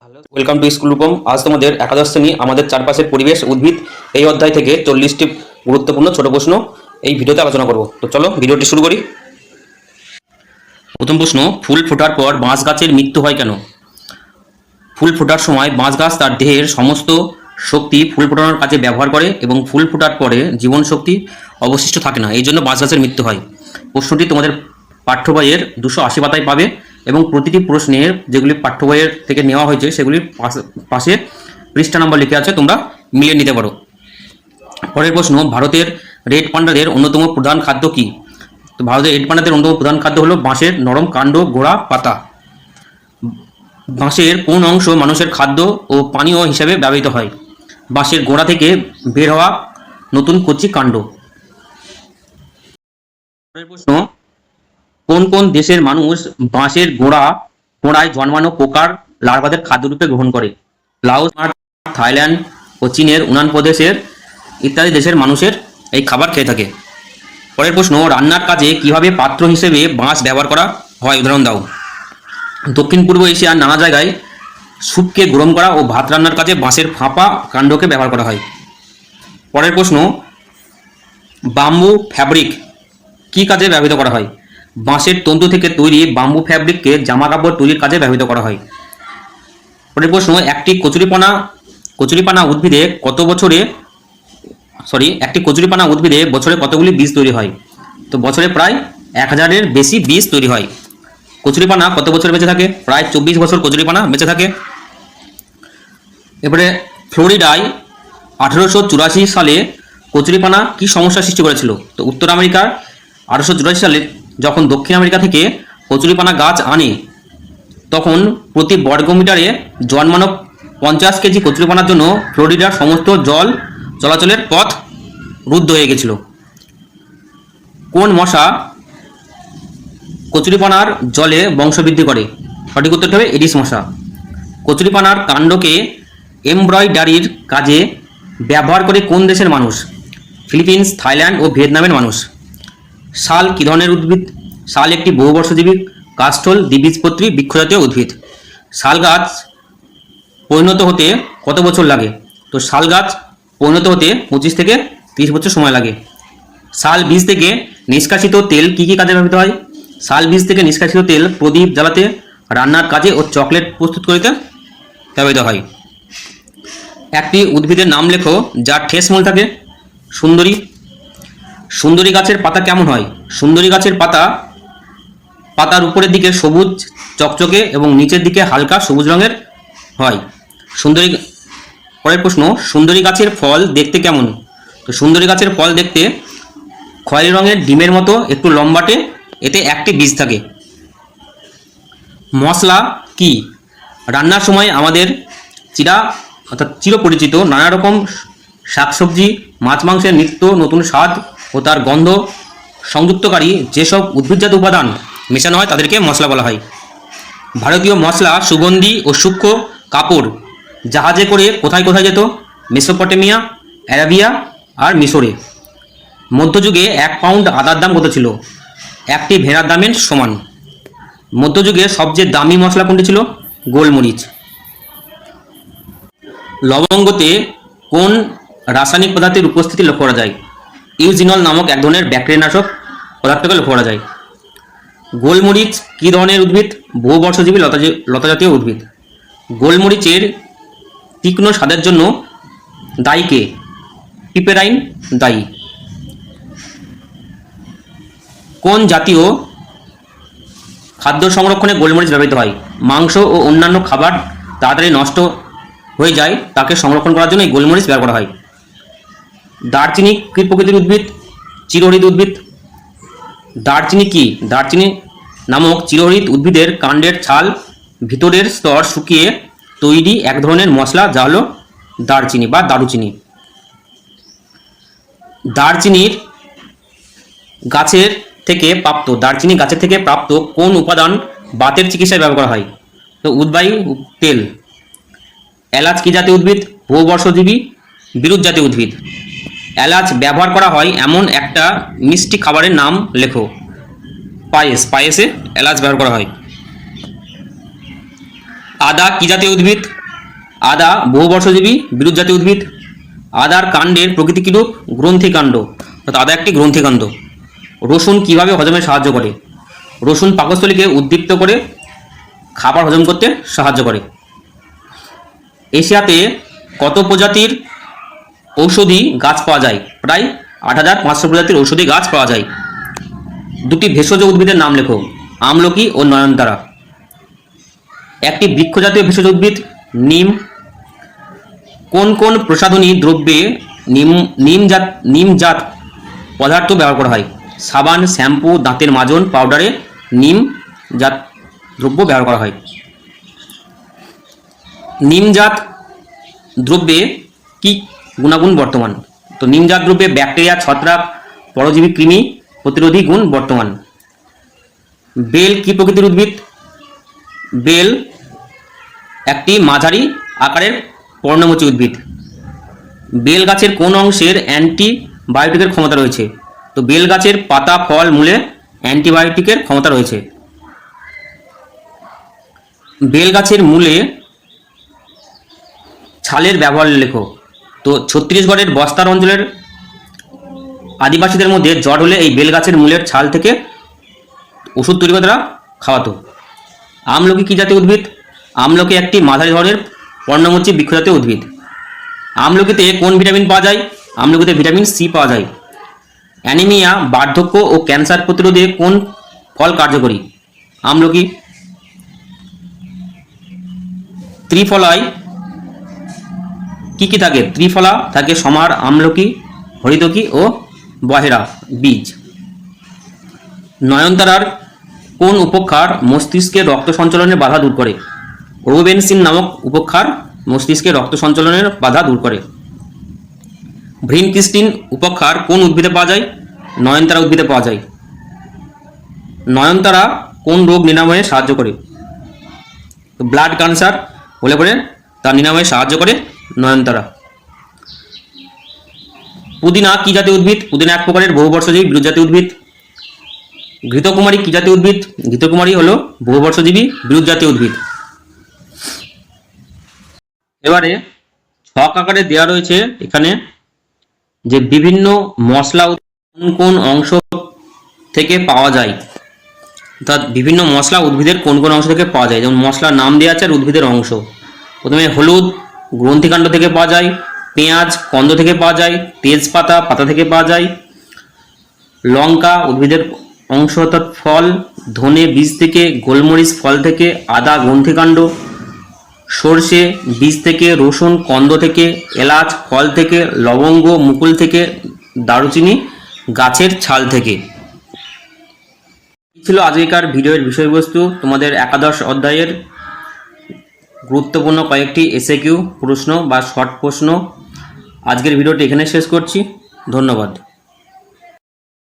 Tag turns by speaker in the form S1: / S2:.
S1: Hello, welcome to school Rupam. আজ তোমাদের একাদশ শ্রেণী আমাদের চারপাশের পরিবেশ উদ্ভিদ এই অধ্যায় থেকে 40টি গুরুত্বপূর্ণ ছোট প্রশ্ন এই ভিডিওতে আলোচনা করব। তো চলো ভিডিওটি শুরু করি। প্রথম প্রশ্ন, ফুল ফোটার পর বাঁশ গাছের মৃত্যু হয় কেন? ফুল ফোটার সময় বাঁশ গাছ তার দেহের সমস্ত শক্তি ফুল ফোটানোর কাজে ব্যবহার করে এবং ফুল ফোটার পরে জীবন শক্তি অবশিষ্ট থাকে না, এই জন্য বাঁশ গাছের মৃত্যু হয়। প্রশ্নটি তোমাদের পাঠ্য বইয়ের 280 পাতায় পাবে এবং প্রতিটি প্রশ্নের যেগুলি পাঠ্য বইয়ের থেকে নেওয়া হয়েছে সেগুলির পাশে পৃষ্ঠা নাম্বার লিখে আছে, তোমরা মিলিয়ে নিতে পারো। পরের প্রশ্ন, ভারতের রেড পান্ডাদের অন্যতম প্রধান খাদ্য কি? তো ভারতের রেড পান্ডাদের অন্যতম প্রধান খাদ্য হলো বাঁশের নরম কাণ্ড, গোড়া, পাতা। বাঁশের কোন অংশ মানুষের খাদ্য ও পানীয় হিসাবে ব্যবহৃত হয়? বাঁশের গোড়া থেকে বের হওয়া নতুন কচি কাণ্ড। পরের প্রশ্ন, কোন কোন দেশের মানুষ বাঁশের গোড়ায় জন্মানো পোকার লার্ভাদের খাদ্যরূপে গ্রহণ করে? লাওস, থাইল্যান্ড ও চীনের উনান প্রদেশের ইত্যাদি দেশের মানুষের এই খাবার খেয়ে থাকে। পরের প্রশ্ন, রান্নার কাজে কিভাবে পাত্র হিসেবে বাঁশ ব্যবহার করা হয়, উদাহরণ দাও। দক্ষিণ পূর্ব এশিয়ার নানা জায়গায় স্যুপকে গরম করা ও ভাত রান্নার কাজে বাঁশের ফাঁপা কাণ্ডকে ব্যবহার করা হয়। পরের প্রশ্ন, বাম্বু ফ্যাব্রিক কি কাজে ব্যবহৃত করা হয়? বাঁশের তন্তু থেকে তৈরি বাম্বু ফ্যাব্রিককে জামা কাপড় তৈরির কাজে ব্যবহৃত করা হয়। পরের প্রশ্ন, একটি কচুরিপানা উদ্ভিদে বছরে কতগুলি বীজ তৈরি হয়? তো বছরে প্রায় 1000-এর বেশি বীজ তৈরি হয়। কচুরিপানা কত বছর বেঁচে থাকে? প্রায় 24 বছর কচুরিপানা বেঁচে থাকে। এবারে ফ্লোরিডায় 1884 সালে কচুরিপানা কি সমস্যার সৃষ্টি করেছিল? তো উত্তর আমেরিকার 1884 সালে যখন দক্ষিণ আমেরিকা থেকে কচুরিপানা গাছ আনে তখন প্রতি বর্গমিটারে জন্মানো 50 কেজি কচুরিপানার জন্য ফ্লোরিডার সমস্ত জল চলাচলের পথ রুদ্ধ হয়ে গেছিল। কোন মশা কচুরিপানার জলে বংশবৃদ্ধি করে? সঠিক উত্তরটা হবে এডিস মশা। কচুরিপানার কাণ্ডকে এমব্রয়ডারির কাজে ব্যবহার করে কোন দেশের মানুষ? ফিলিপিন্স, থাইল্যান্ড ও ভিয়েতনামের মানুষ। শাল কি ধরনের উদ্ভিদ? শাল একটি বহুবর্ষজীবী কাষ্ঠল দ্বিবীজপত্রী বৃক্ষজাতীয় উদ্ভিদ। শাল গাছ পরিণত হতে কত বছর লাগে? তো শাল গাছ পরিণত হতে 25 থেকে 30 বছর সময় লাগে। শাল বীজ থেকে নিষ্কাশিত তেল কি কি কাজে ব্যবহৃত হয়? শাল বীজ থেকে নিষ্কাশিত তেল প্রদীপ জ্বালাতে, রান্নার কাজে ও চকলেট প্রস্তুত করতে ব্যবহৃত হয়। একটি উদ্ভিদের নাম লেখো যার ঠেস মূল থাকে। সুন্দরী। সুন্দরী গাছের পাতা কেমন হয়? সুন্দরী গাছের পাতার উপরের দিকে সবুজ চকচকে এবং নিচের দিকে হালকা সবুজ রঙের হয়। পরের প্রশ্ন, সুন্দরী গাছের ফল দেখতে কেমন? তো সুন্দরী গাছের ফল দেখতে খয়েরি রঙের ডিমের মতো একটু লম্বাটে, এতে একটি বীজ থাকে। মশলা কি? রান্নার সময় আমাদের চিরপরিচিত নানা রকম শাকসবজি, মাছ মাংসের নিত্য নতুন স্বাদ ও তার গন্ধ সংযুক্তকারী যেসব উদ্ভিদজাত উপাদান মেশানো হয় তাদেরকে মশলা বলা হয়। ভারতীয় মশলা, সুগন্ধি ও সূক্ষ্ম কাপড় জাহাজে করে কোথায় কোথায় যেত? মেসোপটেমিয়া, অ্যারাবিয়া আর মিশরে। মধ্যযুগে 1 পাউন্ড আদার দাম কত ছিল? একটি ভেড়ার দামের সমান। মধ্যযুগে সবচেয়ে দামি মশলা কোনটি ছিল? গোলমরিচ। লবঙ্গতে কোন রাসায়নিক পদার্থের উপস্থিতি লক্ষ্য করা যায়? ইউজিনল নামক এক ধরনের ব্যাকটেরিয়ানাশক পদার্থকে লক্ষ্য করা যায়। গোলমরিচ কি ধরনের উদ্ভিদ? বহুবর্ষজীবী লতাজাতীয় উদ্ভিদ। গোলমরিচের তীক্ষ্ণ স্বাদের জন্য দায়ী কে? পিপেরাইন দায়ী। কোন জাতীয় খাদ্য সংরক্ষণে গোলমরিচ ব্যবহৃত হয়? মাংস ও অন্যান্য খাবার তাড়াতাড়ি নষ্ট হয়ে যায় তাকে সংরক্ষণ করার জন্য এই গোলমরিচ ব্যবহার করা হয়। দারচিনি কি প্রকৃতির উদ্ভিদ? চিরহরিত উদ্ভিদ। দারচিনি কি? দারচিনি নামক চিরহরিত উদ্ভিদের কাণ্ডের ছাল ভিতরের স্তর শুকিয়ে তৈরি এক ধরনের মশলা, যা হলো দারচিনি বা দারুচিনি। দারচিনি গাছের থেকে প্রাপ্ত কোন উপাদান বাতের চিকিৎসায় ব্যবহার করা হয়? তো উদ্বায়ী তেল। এলাচ কি জাতীয় উদ্ভিদ? বহুবর্ষজীবী বিরুৎ জাতীয় উদ্ভিদ। এলাচ ব্যবহার করা হয় এমন একটা মিষ্টি খাবারের নাম লেখো। পায়েসে এলাচ ব্যবহার করা হয়। আদা কি জাতীয় উদ্ভিদ? আদা বহুবর্ষজীবী বিরুৎজাতীয় উদ্ভিদ। আদার কাণ্ডের প্রকৃতি কিরূপ? গ্রন্থিকাণ্ড, অর্থাৎ আদা একটি গ্রন্থিকাণ্ড। রসুন কিভাবে হজমে সাহায্য করে? রসুন পাকস্থলীকে উদ্দীপ্ত করে খাবার হজম করতে সাহায্য করে। এশিয়াতে কত প্রজাতির ঔষধি গাছ পাওয়া যায়? প্রায় ৮৫০০ প্রজাতির ঔষধি গাছ পাওয়া যায়। দুটি ভেষজ উদ্ভিদের নাম লেখো। আমলকি ও নয়নতারা। একটি বৃক্ষজাতীয় ভেষজ উদ্ভিদ নিম। কোন কোন প্রসাধনী দ্রব্যে নিমজাত পদার্থ ব্যবহার করা হয়? সাবান, শ্যাম্পু, দাঁতের মাজন, পাউডারে নিমজাত দ্রব্য ব্যবহার করা হয়। নিমজাত দ্রব্যে কি গুণাগুণ বর্তমান? তো নিমজাত দ্রব্যে ব্যাকটেরিয়া, ছত্রাক, পরজীবী, কৃমি প্রতিরোধী গুণ বর্তমান। বেল কি প্রকৃতির উদ্ভিদ? বেল একটি মাঝারি আকারের পর্ণমোচী উদ্ভিদ। বেল গাছের কোন অংশের অ্যান্টিবায়োটিকের ক্ষমতা রয়েছে? তো বেল গাছের পাতা, ফল, মূলে অ্যান্টিবায়োটিকের ক্ষমতা রয়েছে। বেল গাছের মূলে ছালের ব্যবহার লেখো। তো ছত্তিশগড়ের বস্তার অঞ্চলের আদিবাসীদের মধ্যে জ্বর হলে এই বেল গাছের মূলের ছাল থেকে ওষুধ তৈরি করে তারা খাওয়াতো। আমলকি কি জাতীয় উদ্ভিদ? আমলকি একটি মাঝারি ধরনের পর্ণমোচী বৃক্ষজাতীয় উদ্ভিদ। আমলকিতে কোন ভিটামিন পাওয়া যায়? আমলকিতে ভিটামিন সি পাওয়া যায়। অ্যানিমিয়া, বার্ধক্য ও ক্যান্সার প্রতিরোধে কোন ফল কার্যকরী? আমলকি। ত্রিফলায় কি কি থাকে? ত্রিফলা থাকে সমার, আমলকি, হরিতকি ও বহেরা বীজ। নয়নতারার কোন উপক্ষার মস্তিষ্কের রক্ত সঞ্চালনের বাধা দূর করে? রোবেনসিন নামক উপক্ষার মস্তিষ্কের রক্ত সঞ্চালনের বাধা দূর করে। ভ্রিনকিস্টিন উপক্ষার কোন উদ্ভিদে পাওয়া যায়? নয়নতারা উদ্ভিদে পাওয়া যায়। নয়নতারা কোন রোগ নিরাময়ে সাহায্য করে? ব্লাড ক্যান্সার হলে পরে তা নিরাময়ে সাহায্য করে নয়নতারা। পুদিনা কি জাতীয় উদ্ভিদ? পুদিনা এক প্রকারের বহুবর্ষজীবী বিরুৎজাতীয় উদ্ভিদ। ঘৃতকুমারী কি জাতীয় উদ্ভিদ? ঘৃতকুমারী হলো বহুবর্ষজীবী বিরুৎজাতীয় উদ্ভিদ। এবারে ছক আকারে দেওয়া রয়েছে এখানে যে বিভিন্ন মশলা কোন কোন অংশ থেকে পাওয়া যায়, অর্থাৎ বিভিন্ন মশলা উদ্ভিদের কোন কোন অংশ থেকে পাওয়া যায়। যেমন মশলার নাম দেওয়া আছে আর উদ্ভিদের অংশ। প্রথমে হলুদ গ্রন্থিকাণ্ড থেকে পাওয়া যায়, পেঁয়াজ কন্দ থেকে পাওয়া যায়, তেজপাতা পাতা থেকে পাওয়া যায়, লঙ্কা উদ্ভিদের অংশ অর্থাৎ ফল, ধনে বীজ থেকে, গোলমরিচ ফল থেকে, আদা গ্রন্থিকাণ্ড, সর্ষে বীজ থেকে, রসুন কন্দ থেকে, এলাচ ফল থেকে, লবঙ্গ মুকুল থেকে, দারুচিনি গাছের ছাল থেকে। ছিল আজকের ভিডিওর বিষয়বস্তু। তোমাদের একাদশ অধ্যায়ের গুরুত্বপূর্ণ কয়েকটি এসএকিউ প্রশ্ন বা শর্ট প্রশ্ন। আজকের ভিডিওটি এখানে শেষ করছি। ধন্যবাদ।